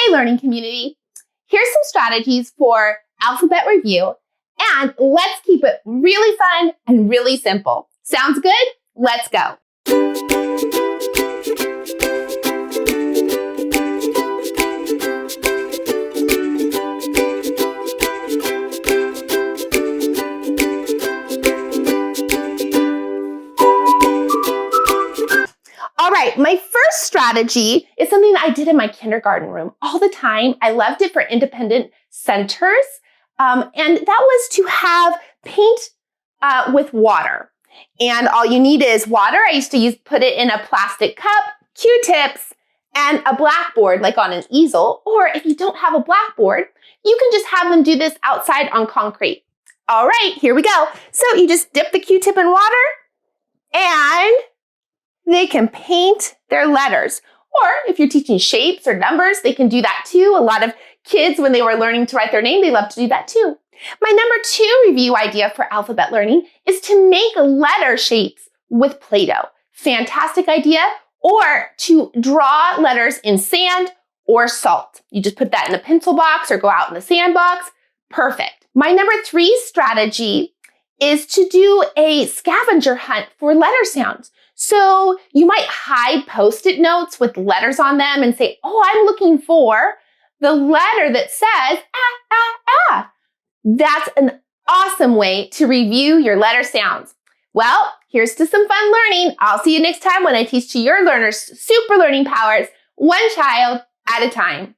Hey, learning community. Here's some strategies for alphabet review, and let's keep it really fun and really simple. Sounds good? Let's go. All right, my first strategy is something that I did in my kindergarten room all the time. I loved it for independent centers, and that was to have paint with water. And all you need is water. I used to put it in a plastic cup, Q-tips, and a blackboard, like on an easel. Or if you don't have a blackboard, you can just have them do this outside on concrete. All right, here we go. So you just dip the Q-tip in water, and they can paint their letters. Or if you're teaching shapes or numbers, they can do that too. A lot of kids, when they were learning to write their name, they love to do that too. My number 2 review idea for alphabet learning is to make letter shapes with Play-Doh. Fantastic idea. Or to draw letters in sand or salt. You just put that in a pencil box or go out in the sandbox. Perfect. My number 3 strategy is to do a scavenger hunt for letter sounds. So you might hide Post-it notes with letters on them and say, oh, I'm looking for the letter that says ah, ah, ah. That's an awesome way to review your letter sounds. Well, here's to some fun learning. I'll see you next time when I teach to your learners super learning powers, one child at a time.